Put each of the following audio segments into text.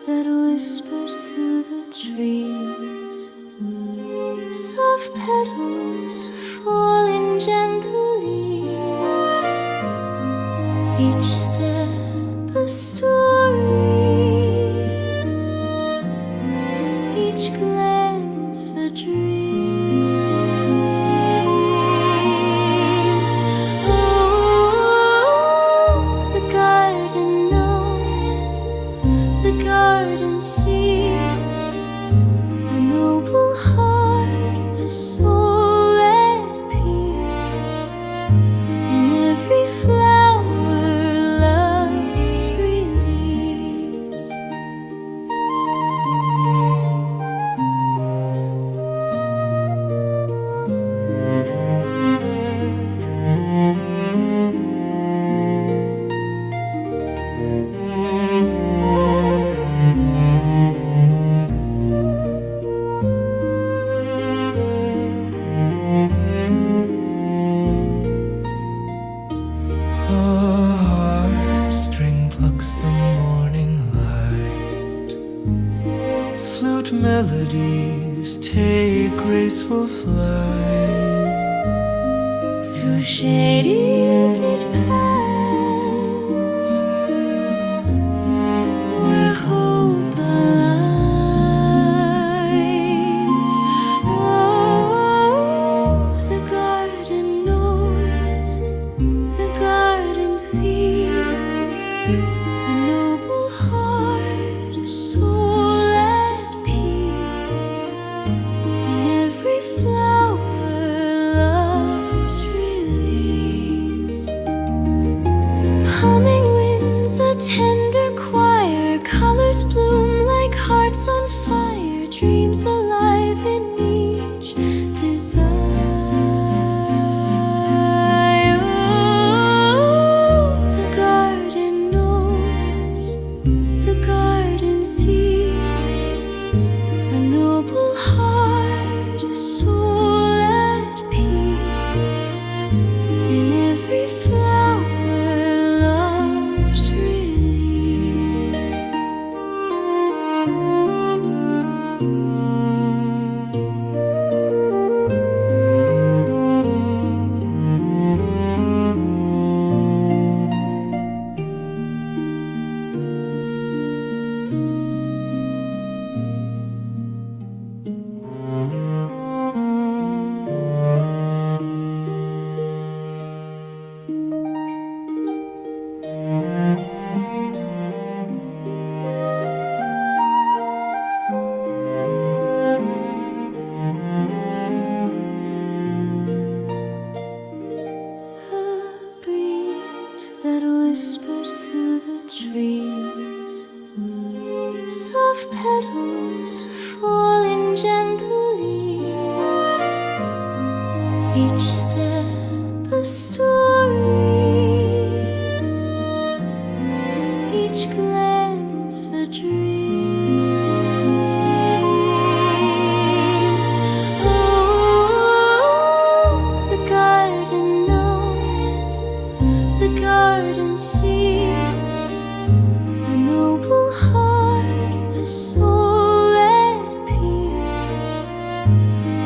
that whispers through the trees. Soft petals fall in gentle ease. Each step a story, each glance a dream. Oh, the garden knows, the garden sees, a noble heart, a soul at peace. In every flower, love's release. A heartstring plucks the morning light. Flute melodies take graceful flight. Through shady lit paths, where hope lies. Oh, the garden knows, the garden sees, a noble heart, a soul at peace. In every flower, love's release. Humming winds, a tender choir, colors bloom like hearts on fire, dreams alive in each desire. Oh, the garden knows, the garden sees, a noble heart, a soul at peace. In every flower, love's release. A breeze that whispers through the trees. Soft petals fall in gentle ease. Each step a story, each glance a dream. Oh, the garden knows, the garden sees, a noble heart, a soul at peace.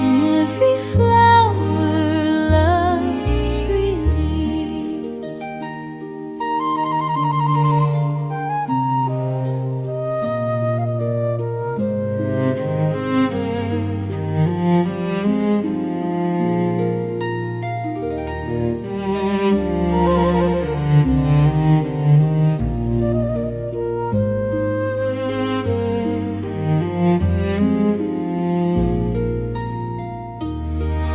In every flower, love's release.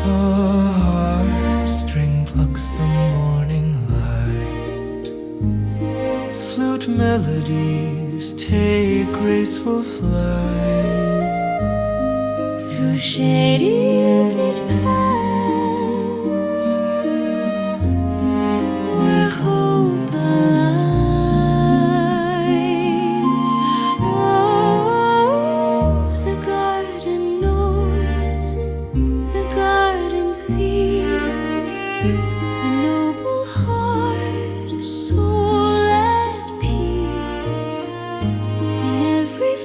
A heartstring plucks the morning light. Flute melodies take graceful flight. Through shady lit paths, where hope lies. Oh, the garden knows, the garden sees, a noble heart, a soul at peace. In every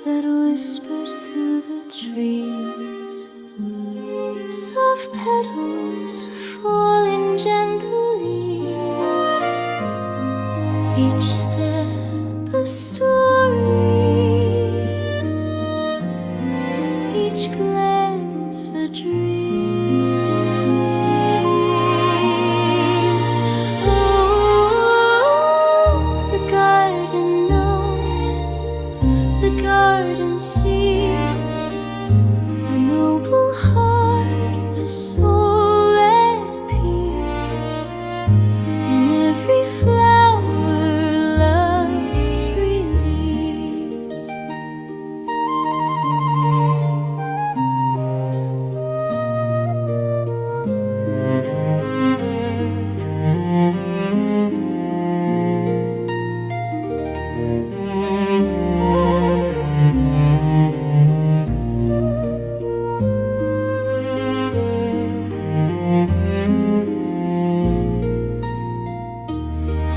that whispers through the trees. Soft petals fall in gentle ease. Each step a story, each glance a dream. Oh, the garden knows, the garden sees, a noble heart, a soul at peace. In every flower, love's release.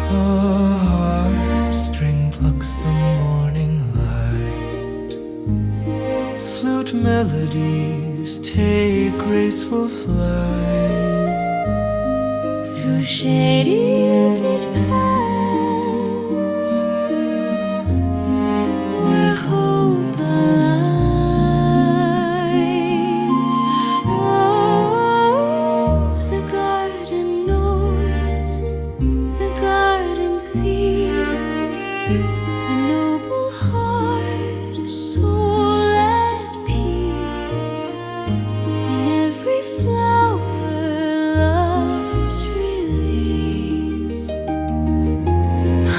A heartstring plucks the morning light. Flute melodies take graceful flight. Through shady lit paths, where hope lies. Oh, the garden knows, the garden sees, a noble heart, a soul at peace. In every flower, love's release.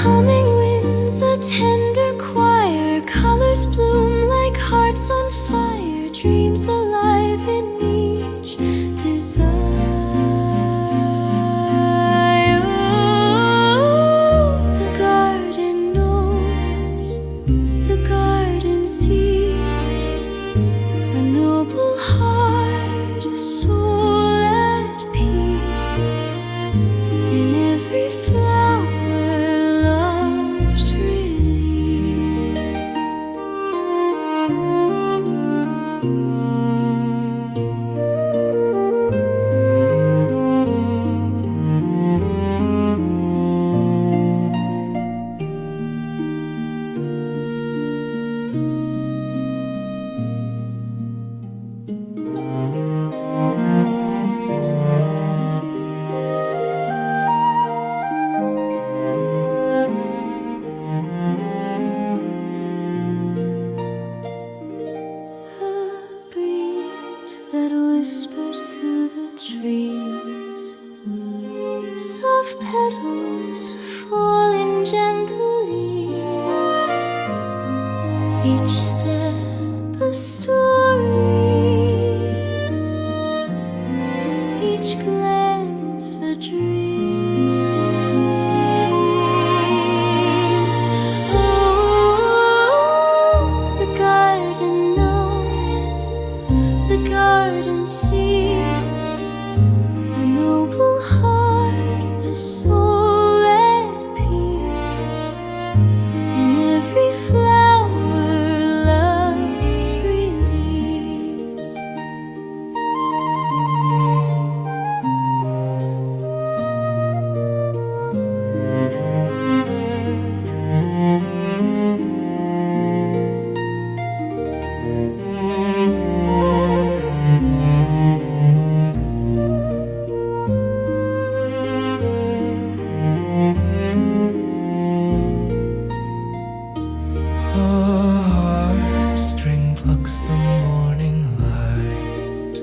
Humming winds, a tender choir, colors bloom like hearts on fire, dreams alive in each desire. Oh, the garden knows, the garden sees, a noble heart, a soul at peace. In every flower, love's release. A breeze that whispers through the trees. Soft petals fall in gentle ease. Each step a story, each glance a dream. Oh, the garden knows, the garden sees, a noble heart, a soul at peace. In every flower, love's release. A heartstring plucks the morning light.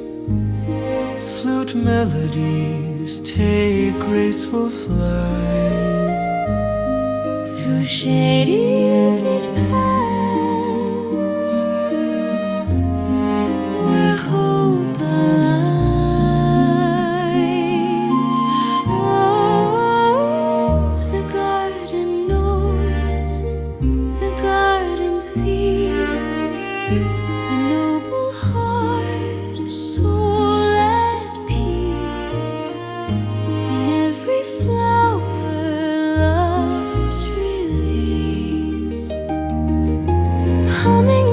Flute melodies take graceful flight. Through shady lit paths, where hope lies. Oh, the garden knows, the garden sees, a noble heart, a soul at peace. In every flower, love's release. Humming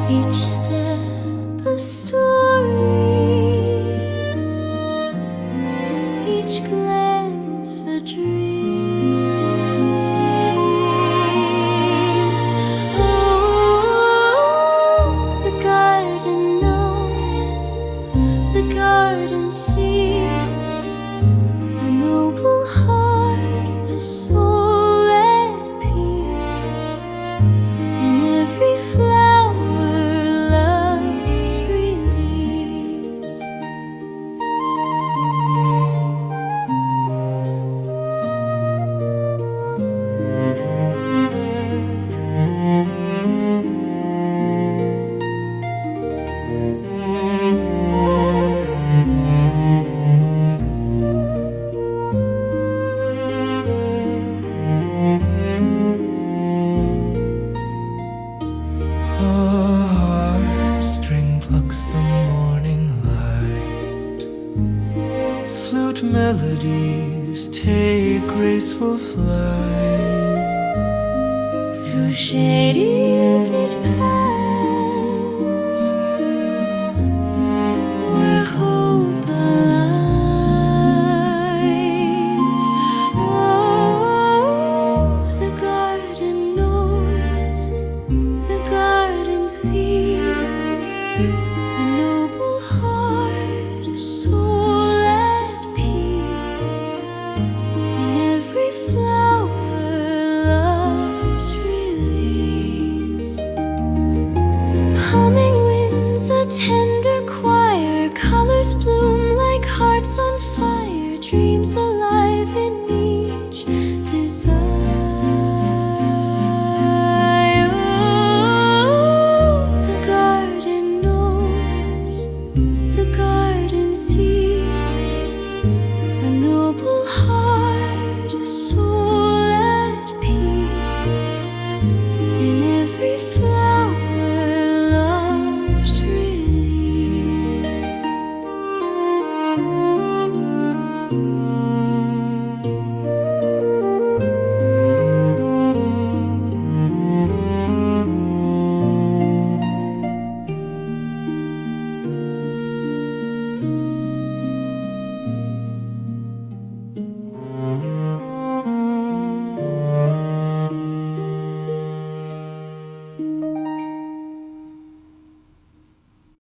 each step a story, each glance a dream. Oh, the garden knows, the garden sees, a noble heart, a soul at peace. In every flower, love's release. A heartstring plucks the morning light. Flute melodies take graceful flight. Through shady lit paths,